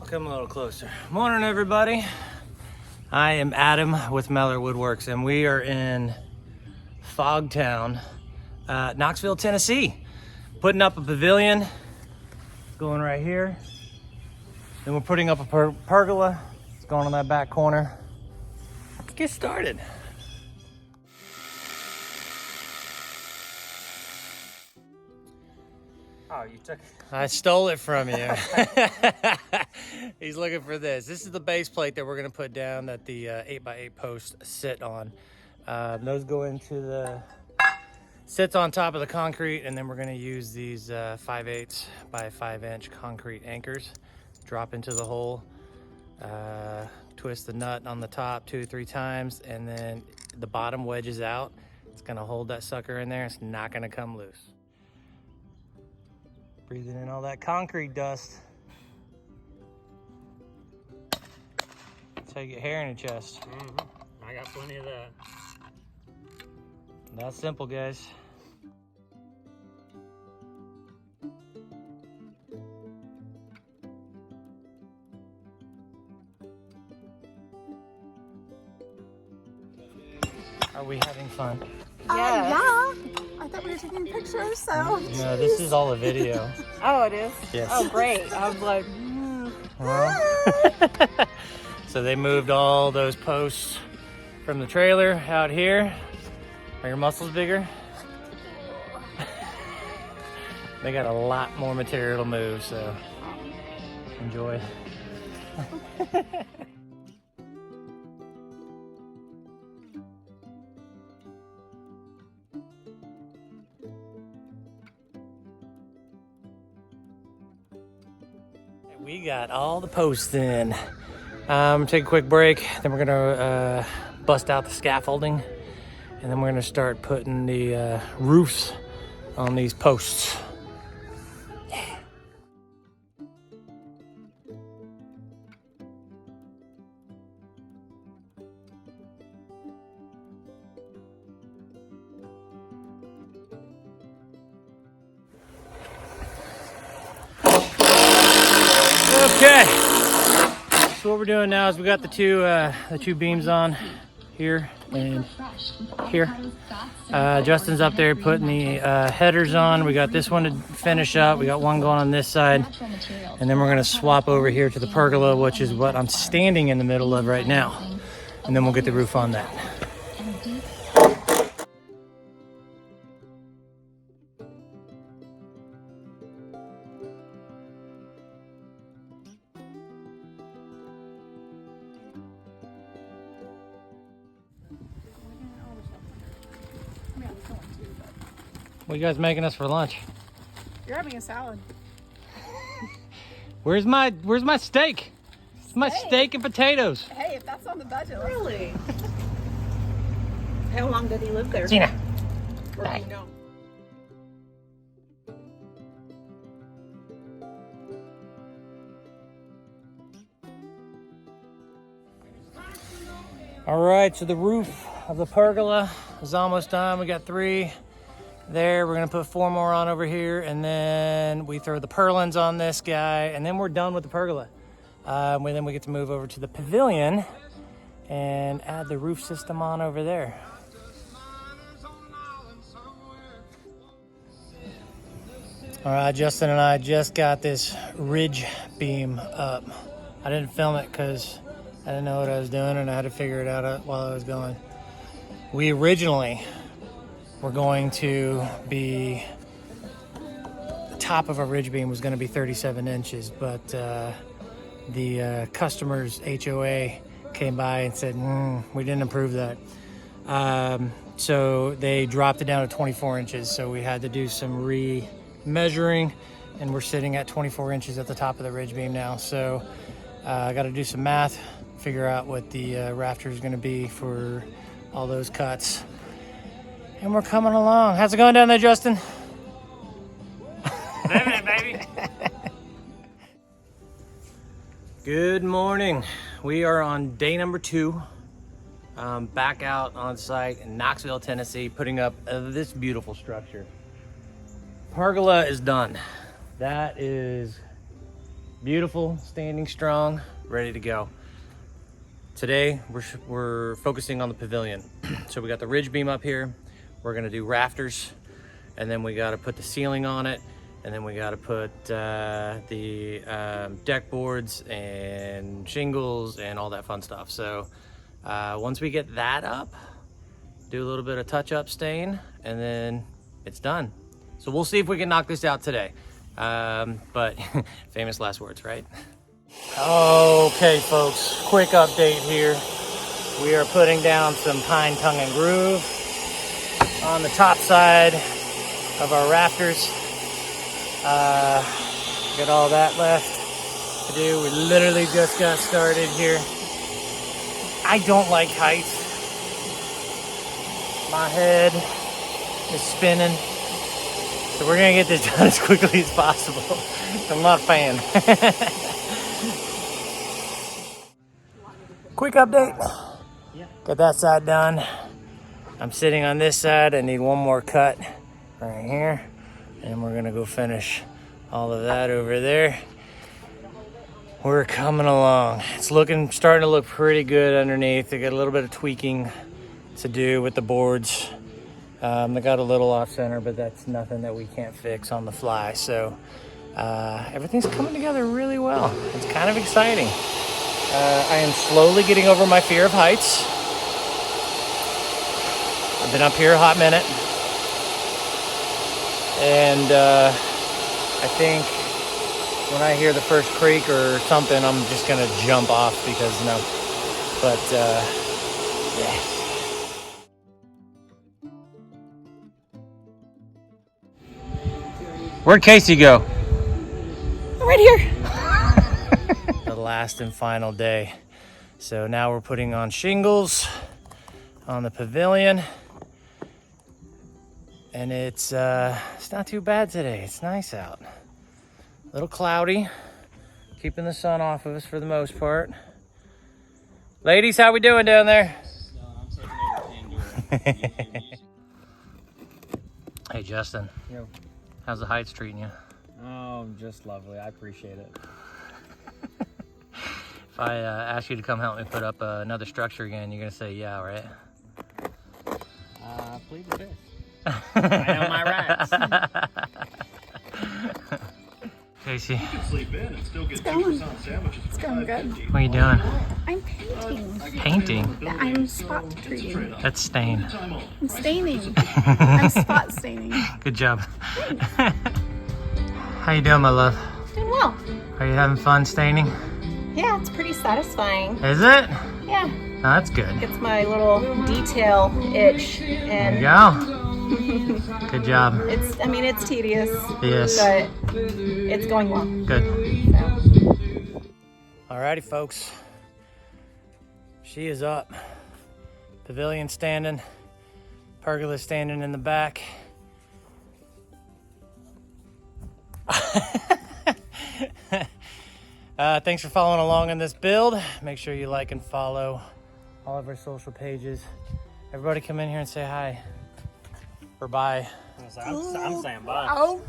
Come a little closer. Morning, everybody. I am Adam with Meller Woodworks, and we are in Fogtown, Knoxville, Tennessee. Putting up a pavilion, going right here. Then we're putting up a pergola. It's going on that back corner. Let's get started. Oh, you took... I stole it from you. He's looking for this. This is the base plate that we're gonna put down that the 8x8 posts sit on. Those go into the, sits on top of the concrete, and then we're gonna use these 5/8 by 5-inch concrete anchors. Drop into the hole, twist the nut on the top 2 or 3 times, and then the bottom wedges out. It's gonna hold that sucker in there. It's not gonna come loose. Breathing in all that concrete dust. That's how you get hair in your chest. I got plenty of that. That's simple, guys. Are we having fun? Yeah. I thought we were taking pictures, so. No, this is all a video. Oh, it is? Yes. Oh, great. I was like, Well, so they moved all those posts from the trailer out here. Are your muscles bigger? They got a lot more material to move, so enjoy. We got all the posts in. Take a quick break, then we're gonna bust out the scaffolding, and then we're gonna start putting the roofs on these posts. Yeah. Okay, so what we're doing now is we got the two beams on here and here. Justin's up there putting the headers on. We got this one to finish up. We got one going on this side, and then we're gonna swap over here to the pergola, which is what I'm standing in the middle of right now, and then we'll get the roof on that. What are you guys making us for lunch? you're having a salad. Where's my steak? It's my steak and potatoes. Hey, if that's on the budget. Really? How long did he live there? Gina. Or do you know? All right, so the roof of the pergola is almost done. We got 3 there. We're gonna put 4 more on over here, and then we throw the purlins on this guy, and then we're done with the pergola. And then we get to move over to the pavilion and add the roof system on over there. All right, Justin and I just got this ridge beam up. I didn't film it because I didn't know what I was doing, and I had to figure it out while I was going. We originally were going to be, the top of our ridge beam was going to be 37 inches, but the customer's HOA came by and said, we didn't approve that. So they dropped it down to 24 inches. So we had to do some re-measuring, and we're sitting at 24 inches at the top of the ridge beam now. So I got to do some math, figure out what the rafter is going to be for all those cuts. And we're coming along. How's it going down there, Justin? Living it, baby. Good morning. We are on day number 2. Back out on site in Knoxville, Tennessee, putting up this beautiful structure. Pergola is done. That is beautiful, standing strong, ready to go. Today, we're focusing on the pavilion. So we got the ridge beam up here. We're gonna do rafters, and then we gotta put the ceiling on it, and then we gotta put the deck boards and shingles and all that fun stuff. So once we get that up, do a little bit of touch-up stain, and then it's done. So we'll see if we can knock this out today. But famous last words, right? Okay, folks, quick update here. We are putting down some pine tongue and groove on the top side of our rafters. Got all that left to do. We literally just got started here. I don't like heights. My head is spinning. So we're gonna get this done as quickly as possible. I'm not a fan. Quick update. Got that side done. I'm sitting on this side. I need one more cut right here. And we're gonna go finish all of that over there. We're coming along. It's starting to look pretty good underneath. They got a little bit of tweaking to do with the boards. They got a little off center, but that's nothing that we can't fix on the fly. So everything's coming together really well. It's kind of exciting. I am slowly getting over my fear of heights. I've been up here a hot minute. And I think when I hear the first creak or something, I'm just gonna jump off because no. But yeah. Where'd Casey go? Right here. The last and final day. So now we're putting on shingles on the pavilion. And it's not too bad today. It's nice out. A little cloudy. Keeping the sun off of us for the most part. Ladies, how we doing down there? Hey Justin. Yo. How's the heights treating you? Oh, just lovely. I appreciate it. If I ask you to come help me put up another structure again, you're gonna say yeah, right? Please the fifth. I know my rights. Casey, You can sleep in and still get going. 2% sandwiches It's for going good. $5.50. what are you doing? I'm painting. Painting? Yeah, I'm spot treating. That's stain. Time off. I'm staining. I'm spot staining. Good job. How you doing, my love? Doing well. Are you having fun staining? Yeah, it's pretty satisfying. Is it? Yeah, Oh, that's good. gets my little detail itch, There you and go. Good job. I mean, it's tedious, Yes. but it's going well. Good. So. Alrighty, folks. She is up. Pavilion standing. Pergola standing in the back. Thanks for following along in this build. Make sure you like and follow all of our social pages. Everybody come in here and say hi. Or bye. I'm saying bye. Oh.